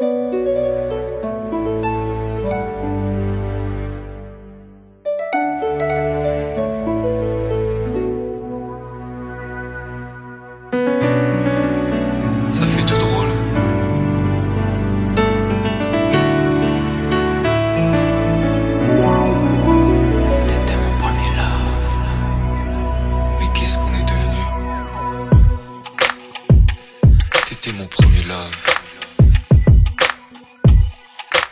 Ça fait tout drôle. T'étais mon premier love. Mais qu'est-ce qu'on est devenu? T'étais mon premier love.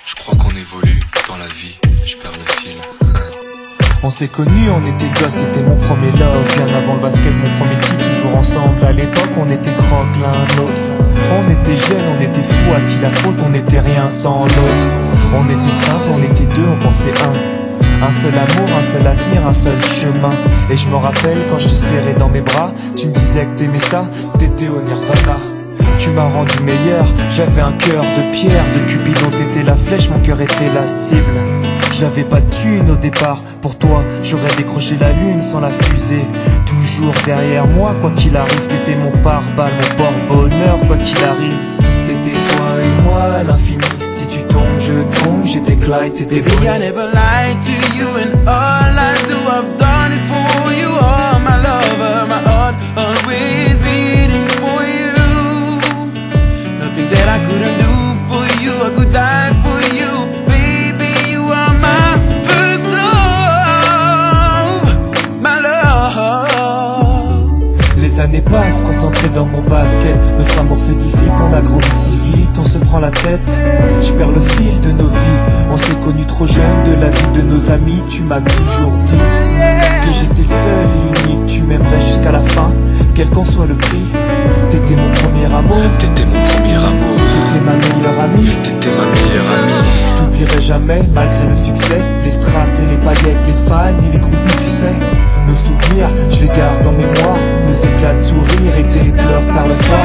Je crois qu'on évolue dans la vie. Je perds le fil. On s'est connus, on était gosses, c'était mon premier love. Bien avant le basket, mon premier titre, toujours ensemble. À l'époque, on était croque l'un l'autre. On était jeunes, on était fous, à qui la faute, on n'était rien sans l'autre. On était simple, on était deux, on pensait un seul amour, un seul avenir, un seul chemin. Et je me rappelle quand je te serrais dans mes bras, tu me disais que t'aimais ça, t'étais au Nirvana. Tu m'as rendu meilleur, j'avais un cœur de pierre, de Cupidon t'étais la flèche, mon cœur était la cible. J'avais pas de thune au départ, pour toi j'aurais décroché la lune sans la fusée. Toujours derrière moi, quoi qu'il arrive, t'étais mon pare-balles, mon porte-bonheur, quoi qu'il arrive. C'était toi et moi à l'infini, si tu tombes je tombe, j'étais Clyde, t'étais Baby, I never lied to you, and all I do, I've done it for you. Oh, my lover, my heart always beating for you. Nothing that I couldn't do for you, I could die for you. Baby, you are my first love, my love. Les années passent, concentrées dans mon basket. Notre amour se dissipe, on a grandi si vite, on se prend la tête. Je perds le fil de nos vies. On s'est connus trop jeunes, de la vie de nos amis. Tu m'as toujours dit que j'étais le seul, l'unique. Tu m'aimerais jusqu'à la fin, quel qu'en soit le prix. T'étais mon premier amour. T'étais mon premier amour. T'étais ma meilleure amie. T'étais ma meilleure amie. Je t'oublierai jamais, malgré le succès. Les strass et les paillettes, les fans et les groupies, tu sais. Nos souvenirs, je les garde en mémoire. Nos éclats de sourire et tes pleurs tard le soir.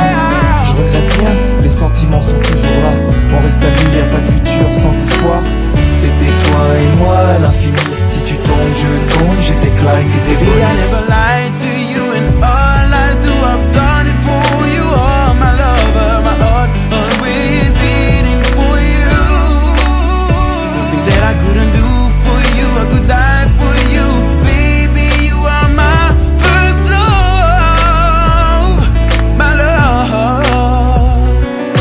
Je regrette rien, les sentiments sont toujours là. On reste amis, y'a pas de futur sans espoir. C'était toi et moi à l'infini. Si tu tombes, je tombe, j'étais Clyde, t'étais Baby, Bonnie. I never lied to you, and all I do, I've done it for you. Oh, my lover, my heart always beating for you. Nothing that I couldn't do for you, I could die for you. Baby, you are my first love, my love.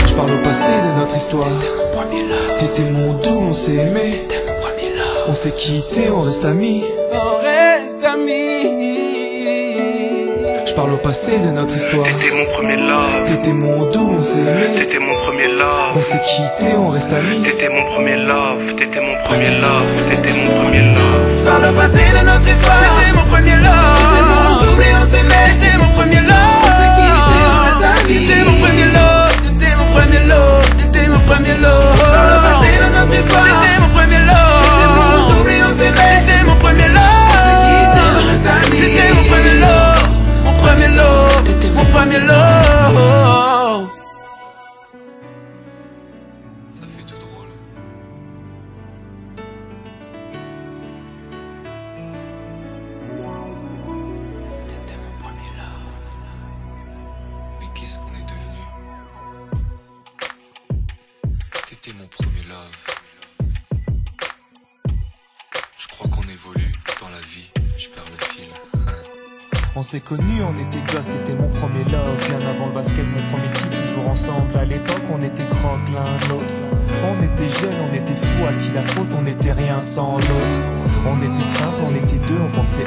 Je parle au passé de notre histoire. T'étais mon doux, on s'est aimé. On s'est quitté, on reste amis. On reste amis. Je parle au passé de notre histoire. T'étais mon premier love. T'étais mon doux, on s'est aimé. T'étais mon premier love. On s'est quitté, on reste amis. T'étais mon premier love. T'étais mon premier love. T'étais mon premier love. Par le passé de notre histoire, t'étais mon premier love. T'étais mon doublé, on s'aimait. T'étais mon premier love. On s'est quitté, on reste amis. T'étais mon premier love. T'étais mon premier love. T'étais mon premier love. Par le passé de notre histoire, t'étais mon premier love. T'étais mon doublé, on s'aimait. T'étais mon premier love. On s'est quitté, on reste amis. T'étais mon premier love. Mon premier love. T'étais mon premier love. Ça fait tout drôle. T'étais mon premier love. Mais qu'est-ce qu'on est devenu? T'étais mon premier love. Je crois qu'on évolue dans la vie. Je perds le fil. On s'est connus, on était gosses, c'était mon premier love. Bien avant le basket, mon premier titre, toujours ensemble. À l'époque, on était croque l'un l'autre. On était jeunes, on était fous, à qui la faute, on n'était rien sans l'autre. On était simple, on était deux, on pensait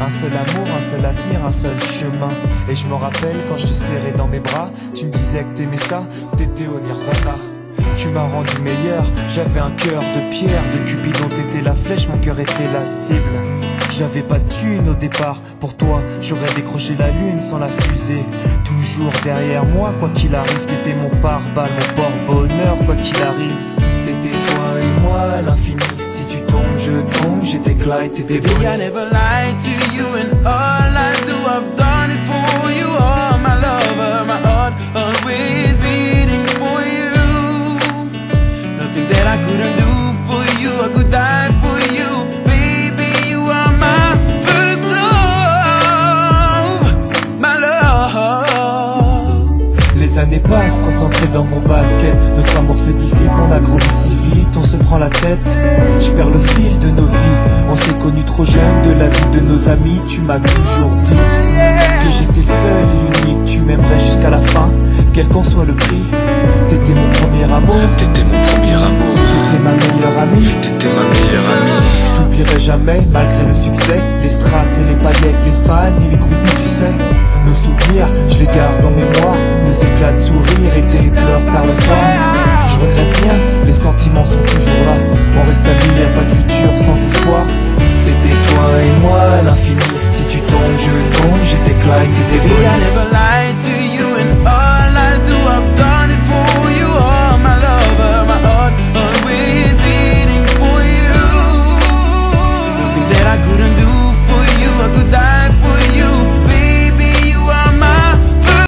un seul amour, un seul avenir, un seul chemin. Et je me rappelle quand je te serrais dans mes bras, tu me disais que t'aimais ça, t'étais au Nirvana. Tu m'as rendu meilleur, j'avais un cœur de pierre, de Cupidon t'étais la flèche, mon cœur était la cible. J'avais pas de thune au départ, pour toi j'aurais décroché la lune sans la fusée. Toujours derrière moi, quoi qu'il arrive, t'étais mon pare-balles, mon porte-bonheur, quoi qu'il arrive. C'était toi et moi à l'infini, si tu tombes je tombe, j'étais Clyde, t'étais Baby, Bonnie. I never lied to you, and all I do, I've done it for you. Oh, my lover, my heart always beating for you. Nothing that I couldn't do for you, I could die for you. Baby, you are my first love, my love. Les années passent, concentrées dans mon basket. basket. Notre amour se dissipe, on a grandi si vite, on se prend la tête. Je perds le fil de nos vies, on s'est connus trop jeunes. De la vie de nos amis, tu m'as toujours dit que j'étais le seul et l'unique. Tu m'aimerais jusqu'à la fin, quel qu'en soit le prix. T'étais mon premier amour, T'étais mon premier amour, t'étais ma meilleure amie. t'étais ma meilleure amie. Je t'oublierai jamais, malgré le succès. Les strass et les paillettes, les fans et les groupies, tu sais. Nos souvenirs, je les garde en mémoire. Nos éclats de sourire et tes pleurs tard le soir. Je regrette rien, les sentiments sont toujours là. On reste amis, y'a pas de futur sans espoir. C'était toi et moi à l'infini. Si tu tombes, je tombe, j'étais Clyde, t'étais Baby, I Bonnie. never lied to you and